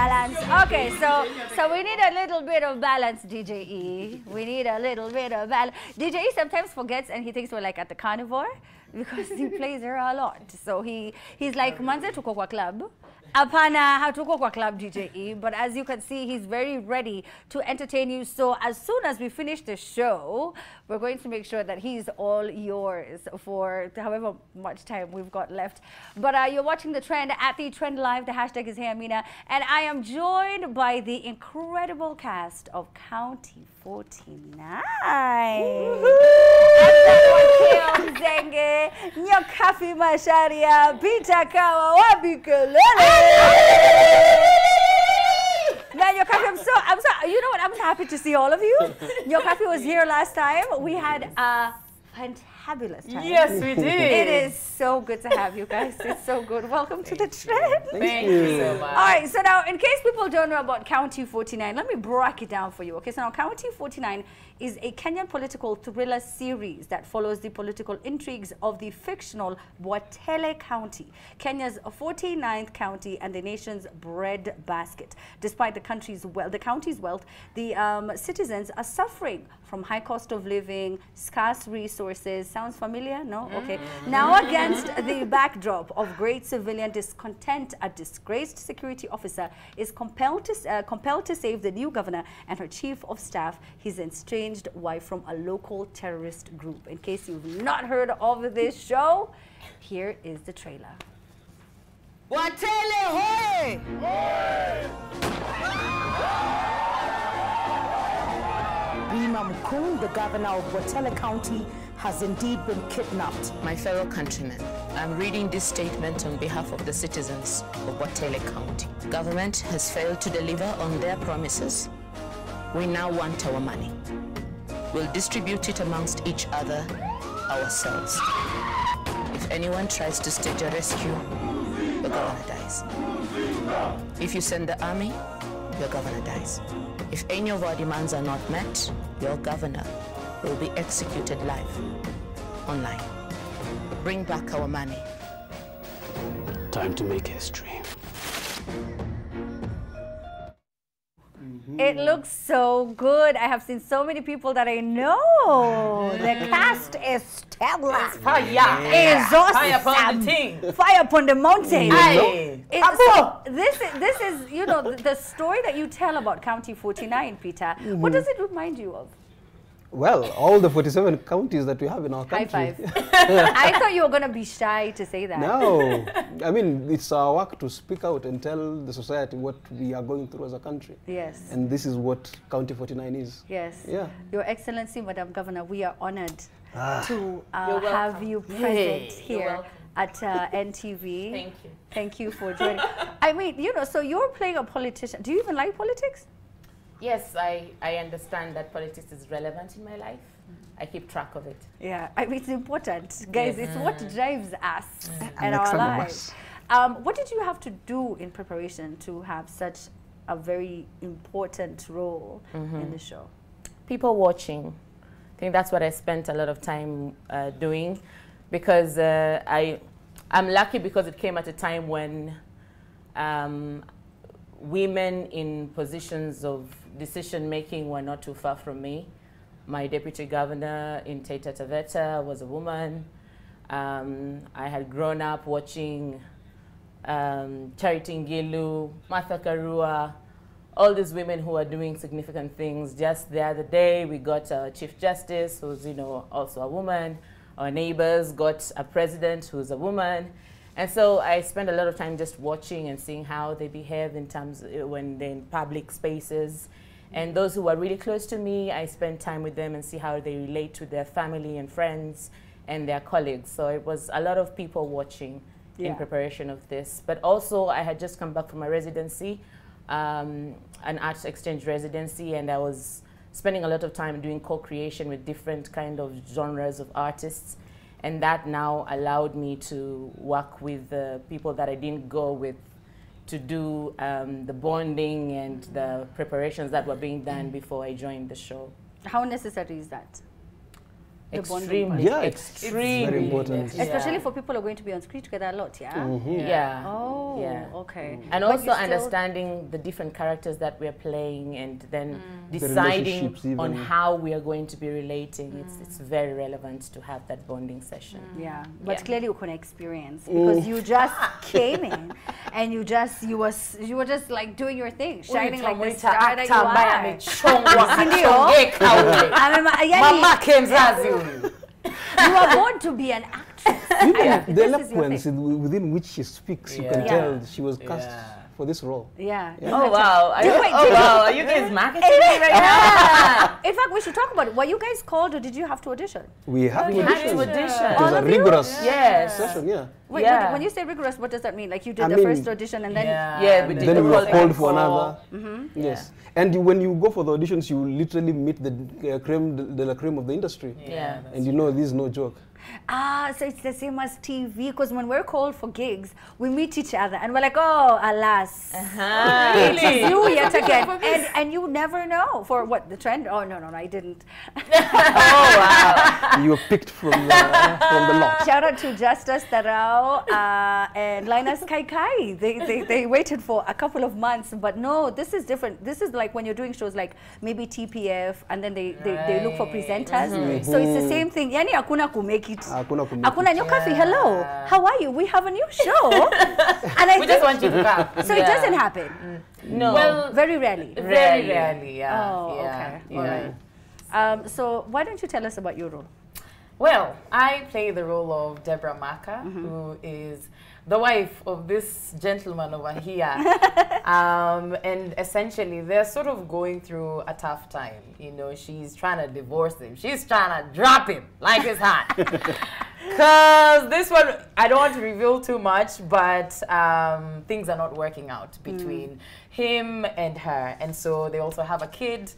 balance. Okay, so we need a little bit of balance, DJE. We need a little bit of balance. DJE sometimes forgets and he thinks we're like at the carnivore because he plays there a lot. So he's like, manze tuko kwa club. Apana hatuko kwa club, DJE, but as you can see, he's very ready to entertain you. So as soon as we finish the show, we're going to make sure that he's all yours for however much time we've got left. But you're watching The Trend at The Trend Live. The hashtag is HeyAmina, and I am joined by the incredible cast of County 49. Mzenge, Nyokafi Masharia, Peter Kawa, Wabikelele. Now, Nyokafi, I'm so, you know what? I'm happy to see all of you. Nyokafi was here last time. We had a fantabulous time. Yes, we did. It is so good to have you guys. It's so good. Welcome to The Trend. Thank you so much. All right, so now, in case people don't know about County 49, let me break it down for you. Okay, so now County 49 is a Kenyan political thriller series that follows the political intrigues of the fictional Bwatele County, Kenya's 49th county and the nation's breadbasket. Despite the county's wealth, the citizens are suffering from high cost of living, scarce resources. Sounds familiar? No? Okay. Now, against the backdrop of great civilian discontent, a disgraced security officer is compelled to save the new governor and her chief of staff, his estranged wife, from a local terrorist group. In case you've not heard of this show, here is the trailer. Bwatele hoye! Bima Mkuu, the governor of Bwatele County, has indeed been kidnapped. My fellow countrymen, I'm reading this statement on behalf of the citizens of Bwatele County. Government has failed to deliver on their promises. We now want our money. We'll distribute it amongst each other, ourselves. If anyone tries to stage a rescue, the governor dies. If you send the army, your governor dies. If any of our demands are not met, your governor will be executed live, online. Bring back our money. Time to make history. It looks so good. I have seen so many people that I know. The cast is stellar. It's fire. It's awesome. Fire upon the thing. Fire upon the mountain. Aye. So this is, you know, the story that you tell about County 49, Peter. What does it remind you of? Well, all the 47 counties that we have in our High country. five. I thought you were going to be shy to say that. No. I mean, it's our work to speak out and tell the society what we are going through as a country. Yes. And this is what County 49 is. Yes. Yeah. Your Excellency, Madam Governor, we are honored to You're have you present You're here welcome. at NTV. Thank you. Thank you for joining. I mean, you know, so you're playing a politician. Do you even like politics? Yes, I understand that politics is relevant in my life. I keep track of it. Yeah, I mean, it's important. Guys, it's what drives us and Alexa our Momas. lives. What did you have to do in preparation to have such a very important role in the show? People watching. I think that's what I spent a lot of time doing, because I'm lucky because it came at a time when women in positions of decision-making were not too far from me. My deputy governor in Taita Taveta was a woman. I had grown up watching Charity Ngilu, Martha Karua, all these women who are doing significant things. Just the other day, we got a Chief Justice, who's, you know, also a woman. Our neighbors got a president who's a woman. And so I spend a lot of time just watching and seeing how they behave in terms when they're in public spaces. And those who are really close to me, I spend time with them and see how they relate to their family and friends and their colleagues. So it was a lot of people watching in preparation of this. But also, I had just come back from my residency, an arts exchange residency, and I was spending a lot of time doing co-creation with different kind of genres of artists. And that now allowed me to work with the people that I didn't go with to do the bonding and the preparations that were being done before I joined the show. How necessary is that? The bonding Extremely, part. Yeah, it's extremely. very important. Yeah. Especially for people who are going to be on screen together a lot, yeah? Yeah. Oh, Yeah. okay. And But also you still- understanding the different characters that we're playing and then The deciding relationships on even. how we are going to be relating. It's very relevant to have that bonding session. Yeah, but Yeah. clearly you couldn't experience because you just came in and you were just like doing your thing, shining like the star that you are. Sindio? Yani, you are born to be an actress. Even the This is your eloquence thing. within which she speaks, you can Yeah. tell she was cast Yeah. for this role. Yeah. Oh wow! Are you, Wait, oh did wow! Are you guys marketing me right now? Yeah. In fact, we should talk about it. Were you guys called or did you have to audition? We have We to had audition. to audition. It was All a of you? rigorous Yes. session, yeah. Wait, Yeah. when you say rigorous, what does that mean? Like you did I the mean- first audition and then Yeah, we did Then the we were calling called for call. another. Yes. And when you go for the auditions, you literally meet the creme de la creme of the industry. Yeah. And you know this is no joke. so it's the same as TV because when we're called for gigs, we meet each other and we're like, oh, alas. Really? It's you yet again. And you never know for what the trend. Oh no, I didn't. Oh wow! You were picked from the lot. Shout out to Justice Tarao and Linus Kaikai. They waited for a couple of months, but no, this is different. This is like when you're doing shows like maybe TPF and then they look for presenters. So it's the same thing. Yani akuna kumake it. Hakuna kumake Akuna Nyokafi, hello. How are you? We have a new show. And I We think just want you to come. so it doesn't happen. No. Well, very rarely. very rarely. Yeah. Oh, yeah. okay. Yeah. All right. So why don't you tell us about your role? Well, I play the role of Deborah Maka, who is the wife of this gentleman over here. And essentially, they're sort of going through a tough time. You know, she's trying to divorce him. She's trying to drop him like it's hot. Because this one, I don't want to reveal too much, but things are not working out between him and her. And so they also have a kid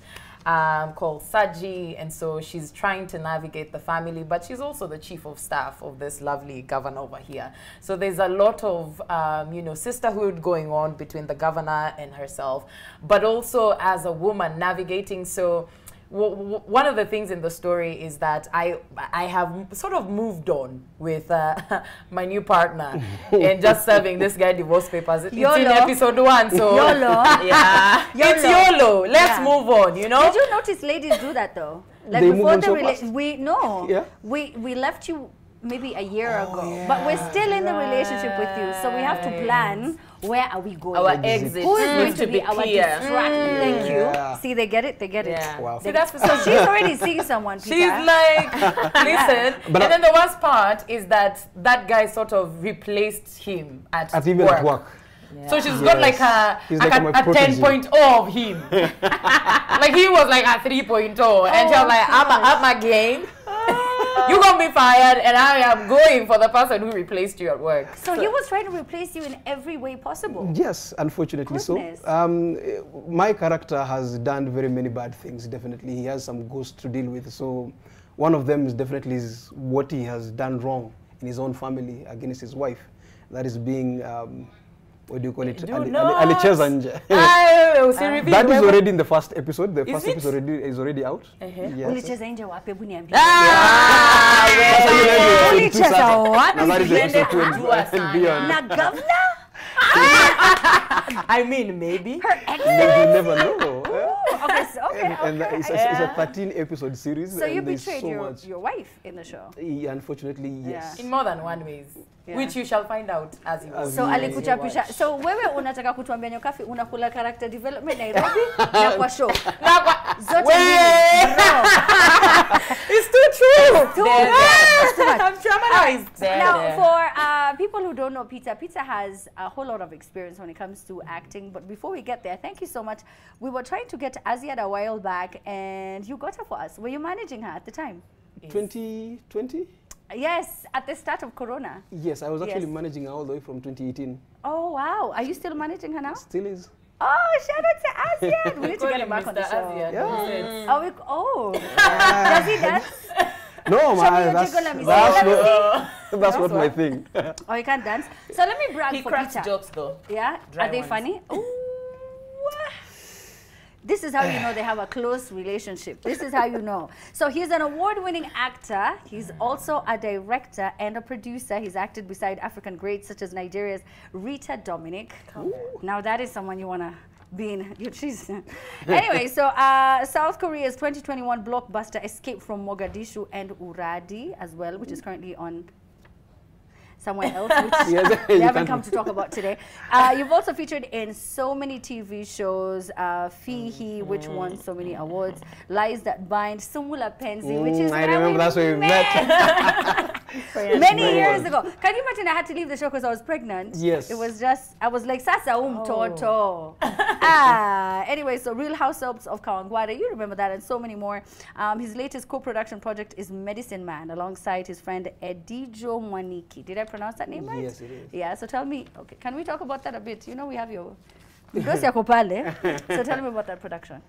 called Saji, and so she's trying to navigate the family, but she's also the chief of staff of this lovely governor over here. So there's a lot of, you know, sisterhood going on between the governor and herself, but also as a woman navigating. So one of the things in the story is that I have sort of moved on with my new partner and just serving this guy divorce papers. It's in episode 1, so YOLO. yeah, it's YOLO. Let's move on, you know. Did you notice ladies do that though? Like They move before on the so fast. relationship, Yeah. we left you maybe a year ago, but we're still in the relationship with you, so we have to plan where are we going. Our exit Who is going needs to be our clear. distraction? Thank you. Yeah. See, they get it. They get Yeah. it. Wow. See, that's So she's already seeing someone. Peter. She's like, listen. But and then the worst part is that that guy sort of replaced him at Even work. at work. So she's got like He's a, like my a protege. 10.0 of him. Like he was like a 3.0. And she was like, I'm again. You got me fired and I am going for the person who replaced you at work. So he was trying to replace you in every way possible. Yes, unfortunately Goodness. so. My character has done very many bad things, definitely. He has some ghosts to deal with. So one of them is definitely what he has done wrong in his own family against his wife. That is being, what do you call it? Alicheza nje. That is already in the first episode. The first episode is already out. Yes. Ulicheza nje wapi? Hebu niambie. That's how you know the Ulicheza episode 2 started. wapi? Now that is episode 2 Kujua and beyond. Na governor? I mean, maybe. Her ex? You never know. Okay, so, okay, And okay. it's a 13 episode series. So you and there's betrayed so your, much. your wife in the show. Unfortunately, yes. In more than one ways. Yeah. Which you shall find out as you As So you alikuchapisha. So wewe unataka kutuambia Nyokafi unakula character development Nairobi na kwa show. Zote mbili. No. It's too true. Too much. I'm traumatized. Now, for people who don't know Peter, Peter has a whole lot of experience when it comes to acting. But before we get there, thank you so much. We were trying to get Aziad a while back, and you got her for us. Were you managing her at the time? 2020? Yes, at the start of Corona. Yes, I was actually Yes. managing her all the way from 2018. Oh, wow. Are you still managing her now? Still is. Oh, shout out to Aziad. We need to get her back on the show. Yeah. Does he dance? No, Show me man, your that's, jiggle, let me see. that's, Let me what, that's what my thing. Oh, he can't dance. So let me brag He for cracks Peter. jokes though. Yeah? Dry Are they ones. funny? Ooh. This is how you know they have a close relationship. This is how you know. So he's an award-winning actor. He's also a director and a producer. He's acted beside African greats such as Nigeria's Rita Dominic. Now that is someone you want to be in. Anyway, so South Korea's 2021 blockbuster Escape from Mogadishu and Uradi as well, which is currently on somewhere else, which we haven't come to talk about today. You've also featured in so many TV shows, Fihi, which won so many awards, Lies That Bind, Sumula Penzi, which is I remember that's where we met. Many years ago. Can you imagine I had to leave the show because I was pregnant? Yes. It was just, I was like, Sasa Toto. Anyway, so Real Housewives of Kawangware, you remember that, and so many more. His latest co-production project is Medicine Man, alongside his friend Edijo Mwaniki. Did I pronounce that name right? Yes, it is. Yeah, so tell me, okay, can we talk about that a bit? You know, we have your, because you're Kopale, so tell me about that production.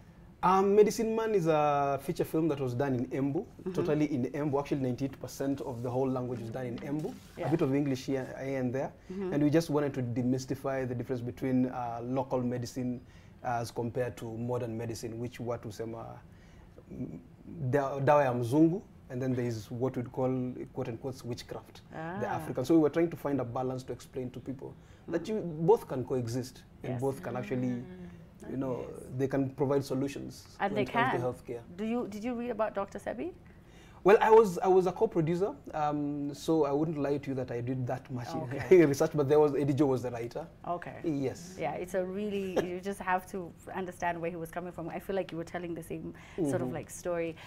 Medicine Man is a feature film that was done in Embu, totally in Embu. Actually, 98% of the whole language was done in Embu. A bit of English here and there. And we just wanted to demystify the difference between local medicine as compared to modern medicine, which what we say, dawa ya mzungu, and then there is what we'd call, quote unquote, witchcraft, the African. So we were trying to find a balance to explain to people that you both can coexist and both can actually, you know, they can provide solutions And when they it comes can. to healthcare. Did you read about Dr. Sebi? Well, I was a co-producer, so I wouldn't lie to you that I did that much research, but there was, Edijo was the writer. Okay. Yes. Yeah, it's a really, you just have to understand where he was coming from. I feel like you were telling the same sort of like story.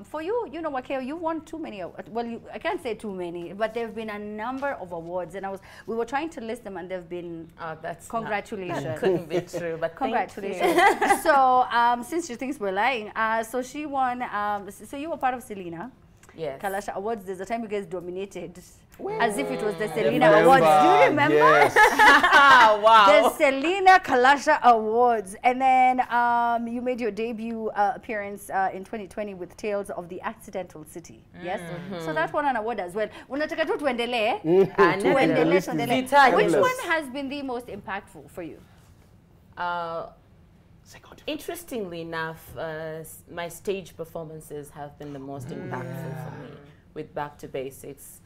For you, you know, Wakeo, you won too many, well, I can't say too many, but there have been a number of awards, and we were trying to list them, and there have been, That's congratulations. that couldn't be true, but Congratulations. So, since she thinks we're lying, so she won, so you were part of Selena. Yes. Kalasha Awards, there's a time you guys dominated. As if it was the I Selena remember. Awards. Do you remember? Yes. Wow. The Selena Kalasha Awards. And then you made your debut appearance in 2020 with Tales of the Accidental City. Yes? So that won an award as well. Unataka tu tuendelee. Tuendelee. Which one has been the most impactful for you? Interestingly enough, my stage performances have been the most impactful for me with Back to Basics,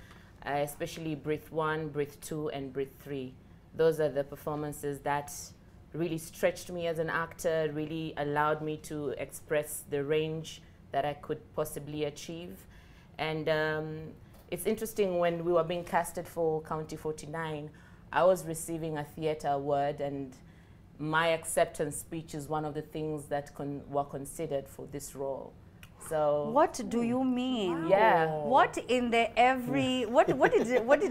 especially Breath 1, Breath 2, and Breath 3. Those are the performances that really stretched me as an actor, really allowed me to express the range that I could possibly achieve. And it's interesting, when we were being casted for County 49, I was receiving a theatre award, and my acceptance speech is one of the things that were considered for this role. So what do you mean? Yeah. What in the what did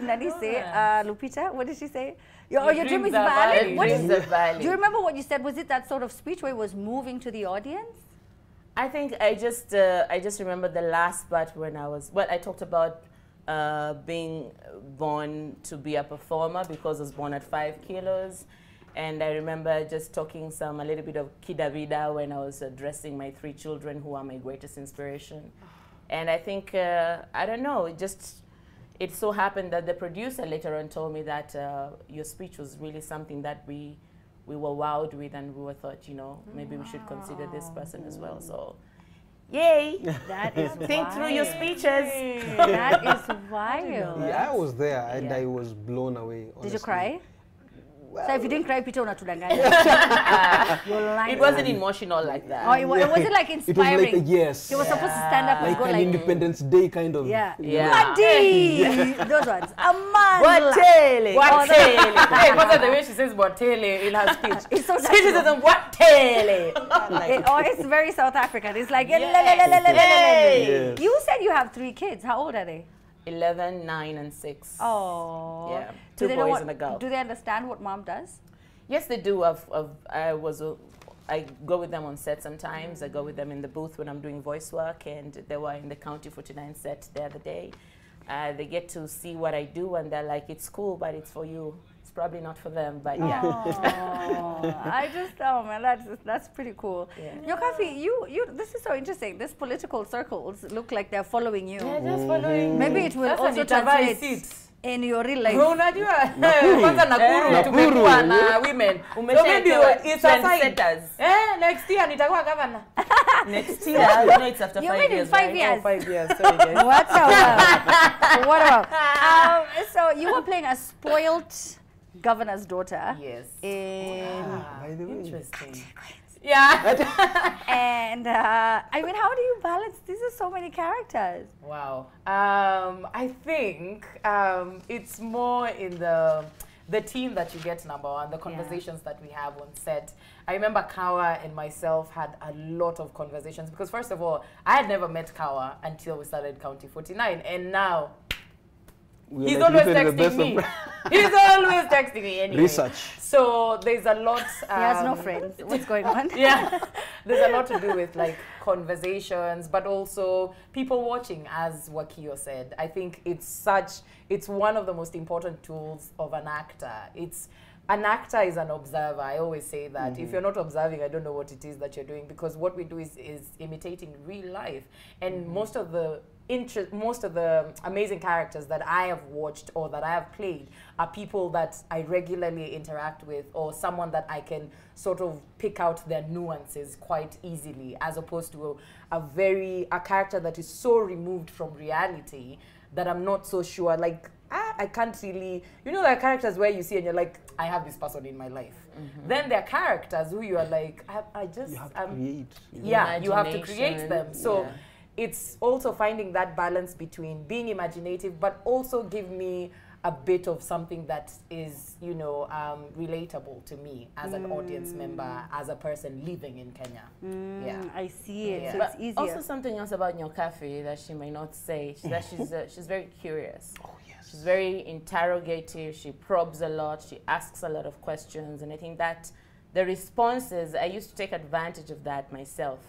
Nani say? Lupita, what did she say? Your dream is valid. What is valid. Do you remember what you said? Was it that sort of speech where it was moving to the audience? I think I just remember the last part when I talked about being born to be a performer because I was born at 5 kilos. And I remember just talking a little bit of Kidavida when I was addressing my 3 children who are my greatest inspiration. And I think, I don't know, it so happened that the producer later on told me that your speech was really something that we were wowed with, and we thought, you know, maybe we should consider this person as well. So, yay! That is Think through your speeches. That is wild. Yeah, I was there and I was blown away. Honestly. Did you cry? So if you didn't cry, Peter, unatudanganya. You're lying. It wasn't emotional like that. Oh, it was like inspiring? It was like yes. He was supposed to stand up and Like go an like, Independence Day kind of. yeah. Yeah. Madi! Those ones. Amandla. Boatele. Oh, Hey, what's the way she says Boatele in her speech? It's so She natural. says, Boatele. It's very South African. It's like, Yes. You said you have 3 kids. How old are they? 11, 9, and 6. Oh. Yeah, Do 2 they know boys what, and a girl. do they understand what mom does? Yes, they do. I go with them on set sometimes. I go with them in the booth when I'm doing voice work, and they were in the County 49 set the other day. They get to see what I do, and they're like, it's cool, but it's for you. It's probably not for them, but yeah. Oh man, that's pretty cool. Yeah. Yokafi, this is so interesting. These political circles look like they're following you. Yeah, just following. Maybe it will That's also an Itavai translate seat. in your real life. Unajua kwanza Nakuru tumekuwa na women. So maybe it's a sign. Next year nitakuwa governor. Next year, you know it's after 5 years. 5 years. Oh, 5 years. Sorry guys. What's up? What about? So you were playing a spoilt governor's daughter. Yes. By the way. Interesting. Yeah. And I mean, how do you balance? These are so many characters. Wow. I think it's more in the team that you get, number one, the conversations that we have on set. I remember Kawa and myself had a lot of conversations because, first of all, I had never met Kawa until we started County 49, and now he's always texting me. He's always texting me anyway. Research. So there's a lot. He has no friends. What's going on? Yeah, there's a lot to do with like conversations, but also people watching, as Wakio said. I think it's one of the most important tools of an actor. An actor is an observer. I always say that. If you're not observing, I don't know what it is that you're doing, because what we do is imitating real life. And most of the amazing characters that I have watched or that I have played are people that I regularly interact with, or someone that I can sort of pick out their nuances quite easily, as opposed to a character that is so removed from reality that I'm not so sure, like, I can't really, you know, there are characters where you see and you're like, I have this person in my life. Then there are characters who you are like, you have to create. Yeah, you have to create them. So it's also finding that balance between being imaginative, but also give me a bit of something that is, you know, relatable to me as an audience member, as a person living in Kenya. Yeah, I see it. Yeah. So But it's easier. also something else about Nyokafi that she might not say, she's very curious. Oh, yes. She's very interrogative. She probes a lot. She asks a lot of questions. And I think that the responses, I used to take advantage of that myself.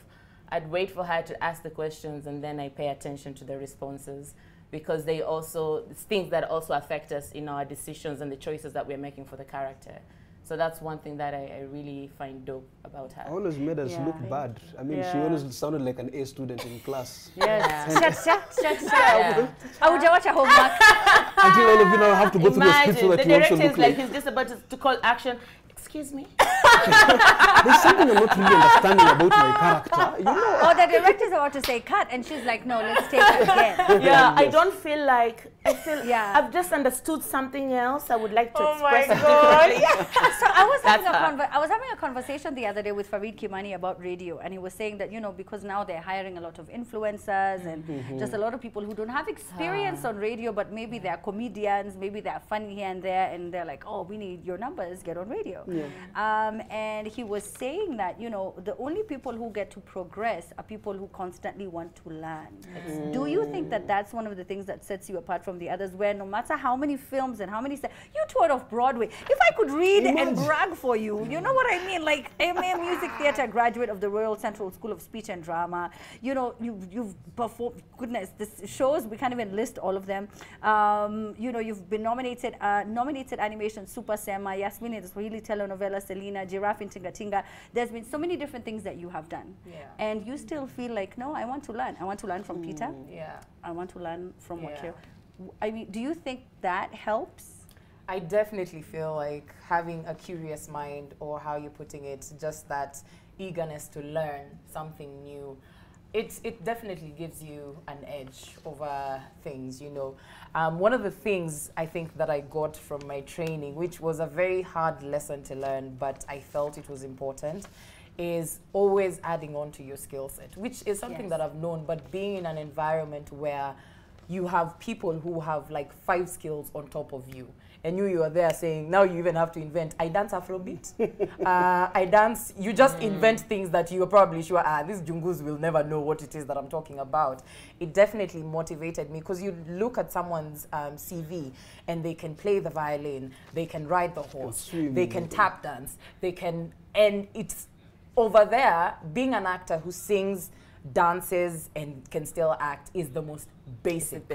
I'd wait for her to ask the questions, and then I pay attention to the responses, because they also, it's things that also affect us in our decisions and the choices that we're making for the character. So that's one thing that I really find dope about her. Always made us look bad. I mean, she always sounded like an A student in class. Yes. Shut. Yeah. I would watch a homework. Until all of you now have to go through the script so Imagine, that the you also director look is like, like. he's just about to call action. Excuse me? There's something I'm not really understanding about my character. You know. Or the director's about to say cut, and she's like, no, let's take it again. Yeah, I Yes. don't feel like, I feel, Yeah. I've just understood something else. I would like to Oh my express it God. differently. So I was having That's I was having a conversation the other day with Farid Kimani about radio, and he was saying that, you know, because now they're hiring a lot of influencers and just a lot of people who don't have experience on radio, but maybe they're comedians, maybe they're funny here and there, and they're like, oh, we need your numbers, get on radio. And he was saying that, you know, the only people who get to progress are people who constantly want to learn. Do you think that that's one of the things that sets you apart from the others, where no matter how many films and how many, you toured off Broadway. If I could read and brag for you, you know what I mean? Like, I'm a music theater graduate of the Royal Central School of Speech and Drama. You know, you've performed, goodness, this shows, we can't even list all of them. You know, you've been nominated animation Super Sema, Yasmin in the Swahili telenovela Selena, Giraffe in Tinga Tinga. There's been so many different things that you have done. Yeah. And you still feel like, no, I want to learn. I want to learn from Peter. Yeah. I want to learn from Yeah. Wakio. I mean, do you think that helps? I definitely feel like having a curious mind, or how you're putting it, just that eagerness to learn something new, it definitely gives you an edge over things, you know. One of the things I think that I got from my training, which was a very hard lesson to learn, but I felt it was important, is always adding on to your skill set, which is something that I've known, but being in an environment where you have people who have like 5 skills on top of you, and you are there saying, now you even have to invent, I dance Afrobeat, I dance, you just invent things that you're probably sure, these Jungus will never know what it is that I'm talking about. It definitely motivated me, because you look at someone's CV, and they can play the violin, they can ride the horse, they can tap dance, they can, and it's over there, being an actor who sings, dances, and can still act is the most basic.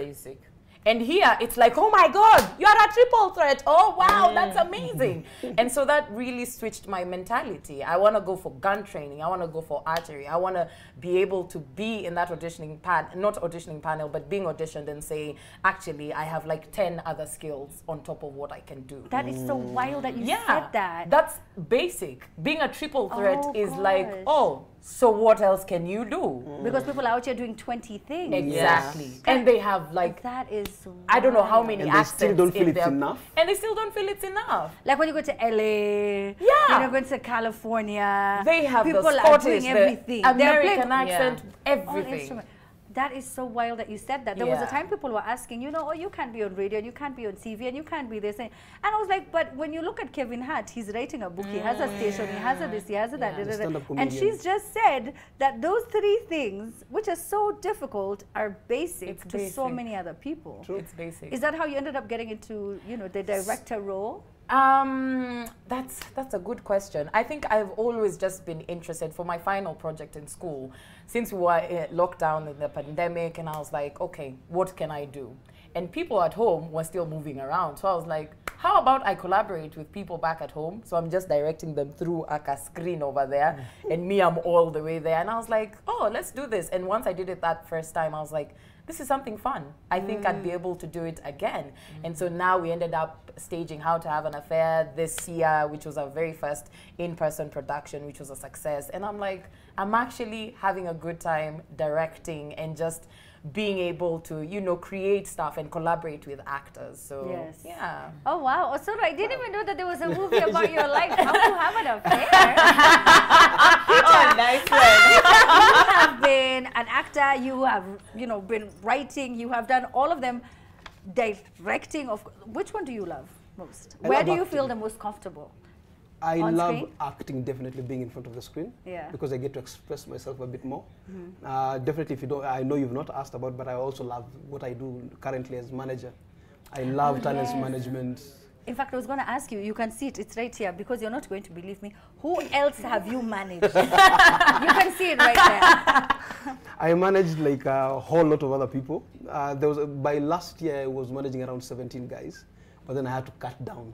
And here it's like, oh my God, you're a triple threat. Oh wow, that's amazing. And so that really switched my mentality. I want to go for gun training. I want to go for archery. I want to be able to be in that auditioning not auditioning panel, but being auditioned and say, actually, I have like 10 other skills on top of what I can do. That is so wild that you said that. That's basic. Being a triple threat Oh, is like, oh, so what else can you do? Because people are out here doing 20 things. Exactly. And they have like, That is I don't know how wild. many And they accents still don't feel in it's their- enough? And they still don't feel it's enough. Like when you go to LA, Yeah. when you go to California, They have people the are Scottish, doing the everything. They're American playing accent, all everything. instrument. That is so wild that you said that. There was a Yeah. time people were asking, you know, oh, you can't be on radio, and you can't be on TV, and you can't be this. And I was like, but when you look at Kevin Hart, he's writing a book, he has a station, he has a this, he has a that. Yeah. da, da, da. Stand-up And comedian. she's just said that those 3 things, which are so difficult, are basic It's to so basic. many other people. It's basic. Is that how you ended up getting into, you know, the director role? That's a good question. I think I've always just been interested for my final project in school, since we were locked down in the pandemic, and I was like, okay, what can I do? And people at home were still moving around, so I was like, how about I collaborate with people back at home? So I'm just directing them through a screen over there, and me, I'm all the way there. And I was like, oh, let's do this. And once I did it that first time, I was like, this is something fun. I think I'd be able to do it again. And so now we ended up staging How to Have an Affair this year, which was our very first in-person production, which was a success. And I'm like, I'm actually having a good time directing and just being able to, you know, create stuff and collaborate with actors. So, Yes. yeah. Oh wow! So I didn't even know that there was a movie about your life. How to Have an Affair. Oh, nice one. You have been an actor. You have, you know, been writing. You have done all of them. Directing. Of which one do you love most? I Where love do you acting. feel the most comfortable? I On love screen? acting, definitely being in front of the screen. Yeah. Because I get to express myself a bit more. Definitely, if you don't, I know you've not asked about, but I also love what I do currently as manager. I love talent management. In fact, I was going to ask you. You can see it. It's right here because you're not going to believe me. Who else have you managed? You can see it right there. I managed like a whole lot of other people. By last year, I was managing around 17 guys, but then I had to cut down.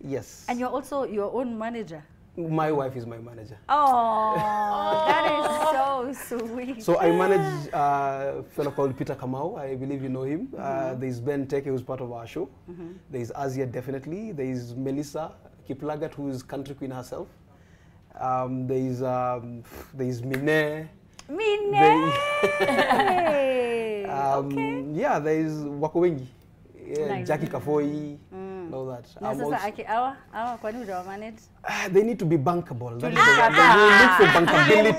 Yes. And you're also your own manager. My wife is my manager. Oh, that is so sweet. So I manage a fellow called Peter Kamau. I believe you know him. There's Ben Teke, who's part of our show. There's Azia, definitely. There's Melissa Kiplagat, who is country queen herself. There's Mine. Mine. Okay. Yeah, there's Wakowengi. Nice. Jackie Kafoi, and all that. Na I'm sasa also- awa kwani hujawa manage? They need to be bankable. That is the word. They look for bankability.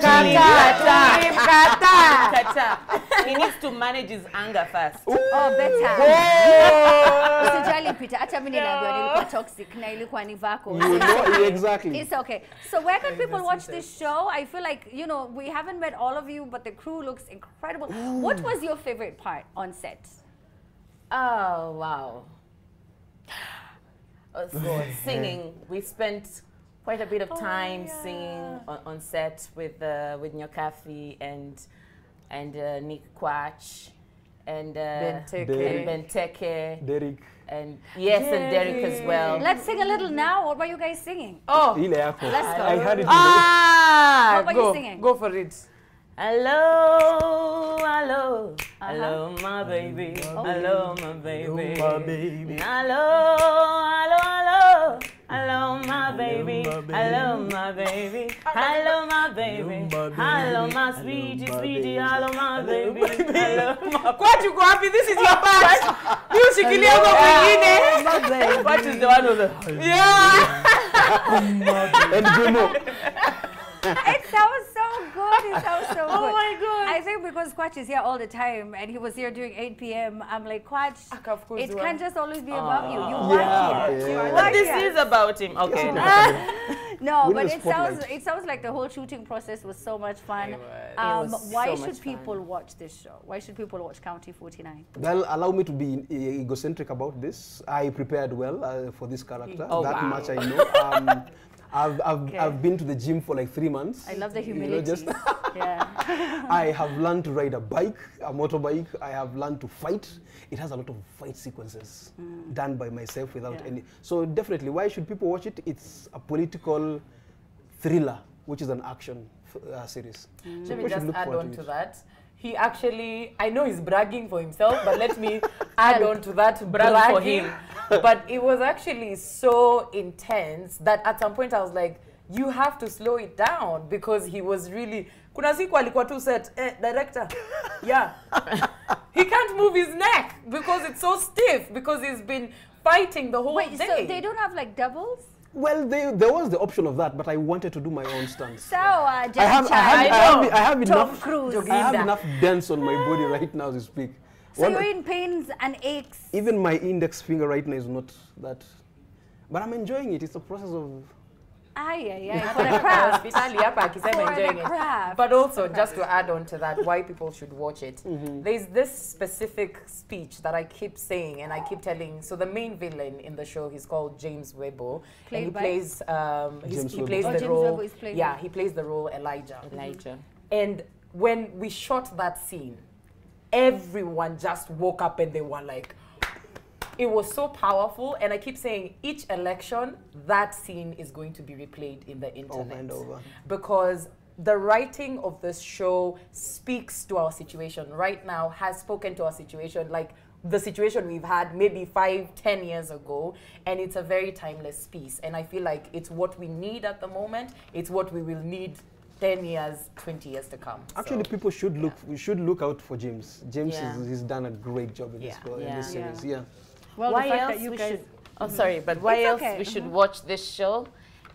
Kata. He needs to manage his anger first. Oh, better. Usijali Peter, hata mimi niliambiwa nilikuwa toxic na ilikuwa ni vako. You know, exactly. It's okay. So where can people watch this show? I feel like, you know, we haven't met all of you, but the crew looks incredible. What was your favorite part on set? Oh, wow. So singing, we spent quite a bit of time singing on set with Nyokafi and Nick Quach and Ben Teke. and Ben Teke Derek. and yes, and Derek as well. Let's sing a little now. What were you guys singing? Oh, Ile yako. Let's go. I heard it. ah, What were you go, singing? go for it. Hello, hello, hello, my baby. Hello, my baby. Hello, my baby. Hello, hello, hello. Hello, my baby. Hello, my baby. Hello, my baby. Hello, my sweetie, sweetie. Hello, my baby. Hello, my What you go happy? This is your part. You shikilia huko kwingine. What is the one of the? Yeah. And Bruno. It sounds so good. It sounds so good. Oh my God. I think because Quach is here all the time and he was here during 8 p.m. I'm like, Quach, Of course it you can't are. just always be about you. You Yeah, work here. yeah. You But work this here. is about him. Okay. No, We but need a spotlight. it sounds like the whole shooting process was so much fun. was Why so should much people watch this show? Why should people watch County 49? Well, allow me to be egocentric about this. I prepared well for this character. Oh, that wow. much I know. I've been to the gym for like 3 months. I love the You know, humility. just Yeah. I have learned to ride a bike, a motorbike. I have learned to fight. It has a lot of fight sequences done by myself without any. So definitely, why should people watch it? It's a political thriller, which is an action series. Let me just add on to that. He actually, I know he's bragging for himself, but let me add on to that Brag for bragging. him. But it was actually so intense that at some point I was like, you have to slow it down, because he was really, kuna siku alikuwa tu set, director, yeah. He can't move his neck because it's so stiff, because he's been fighting the whole Wait, day. so they don't have like doubles? Well, there was the option of that, but I wanted to do my own stunts. So, I have enough. Cruise. I have enough dents on my body right now as we speak. So you're in pains and aches. Even my index finger right now is not that, but I'm enjoying it. It's a process of. For the craft. Hospitali hapa akisema For the enjoying it. craft. But also, just to add on to that, why people should watch it. There's this specific speech that I keep saying and I keep telling. So the main villain in the show, he's called James Webo. Played and he by? plays, he plays the James role. Webo is played Yeah, by? he plays the role Elijah. Elijah. And when we shot that scene, everyone just woke up and they were like, it was so powerful. And I keep saying, each election, that scene is going to be replayed in the internet. Over and over. Because the writing of this show speaks to our situation right now, has spoken to our situation, like the situation we've had maybe 5-10 years ago, and it's a very timeless piece. And I feel like it's what we need at the moment. It's what we will need 10 years, 20 years to come. Actually, So, people should look. We should look out for James. James Yeah. he's done a great job in this series. Yeah. Well, Why the fact else that you we guys... should? Oh, sorry, but why It's else okay. we should watch this show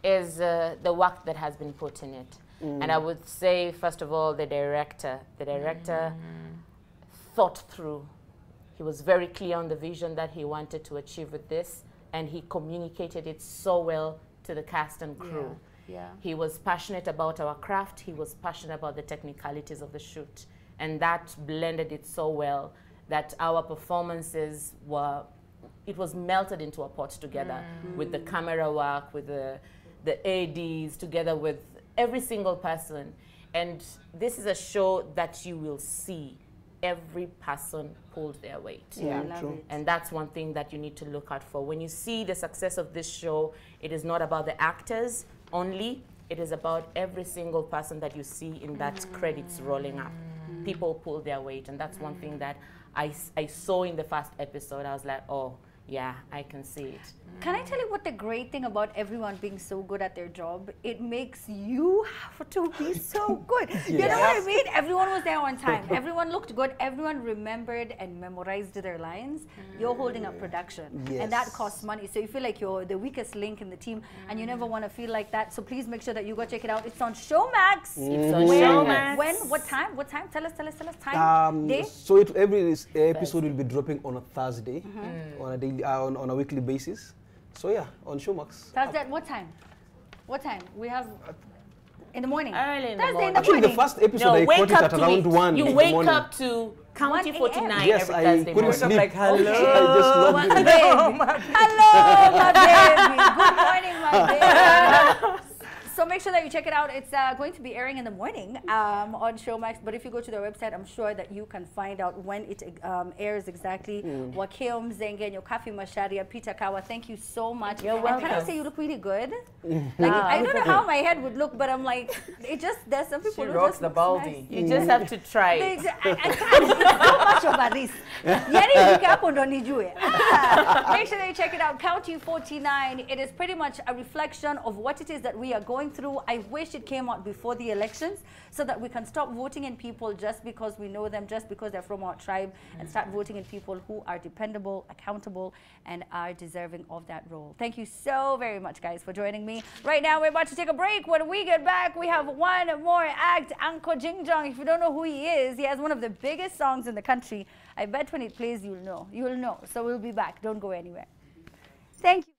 is the work that has been put in it. And I would say, first of all, the director. The director thought through. He was very clear on the vision that he wanted to achieve with this, and he communicated it so well to the cast and crew. Yeah. He was passionate about our craft. He was passionate about the technicalities of the shoot. And that blended it so well that our performances were, it was melted into a pot together with the camera work, with the ADs, together with every single person. And this is a show that you will see every person pulled their weight. Yeah, Yeah, love true. it. And that's one thing that you need to look out for. When you see the success of this show, it is not about the actors only. It is about every single person that you see in that credits rolling up. People pull their weight. And that's one thing that I saw in the first episode. I was like, oh, yeah, I can see it. Can I tell you what the great thing about everyone being so good at their job? It makes you have to be so good. You know what I mean? Everyone was there on time. Everyone looked good. Everyone remembered and memorized their lines. You're holding up production. And that Yes. costs money. So you feel like you're the weakest link in the team and you never want to feel like that. So please make sure that you go check it out. It's on Showmax. It's on When? Showmax. When? What time? What time? Tell us time. Day? So every episode will be dropping on a Thursday, on a daily, on a weekly basis. So yeah, on Showmax. Thursday at what time? What time? We have in the morning. Early in the Thursday morning. in the Actually, morning. the first episode No, I wake caught it up at to around it. 1 You in the wake morning. up to County 1 a.m. 49 Yes, every I Thursday couldn't morning. sleep. like, hello. I just logged in. Hello, my baby. Good morning, my baby. So make sure that you check it out. It's going to be airing in the morning on Showmax. But if you go to their website, I'm sure that you can find out when it airs exactly. Wakeom Zengenyo, Kafi Masharia, Peter Kawa, thank you so much. You're And can I welcome. say you look really good? Like I don't know how my head would look, but I'm like, it just, there's some people She who rocks just the looks baldy. nice. You just have to try They it. ju- I can't. It's so much of a risk. Yani ifike hapo ndo nijue. Make sure that you check it out. County 49. It is pretty much a reflection of what it is that we are going through. I wish it came out before the elections so that we can stop voting in people just because we know them, just because they're from our tribe, and start voting in people who are dependable, accountable, and are deserving of that role. Thank you so very much, guys, for joining me. Right now, we're about to take a break. When we get back, we have one more act, Anko Jingjong. If you don't know who he has one of the biggest songs in the country. I bet when it plays, you'll know. You'll know. So we'll be back. Don't go anywhere. Thank you.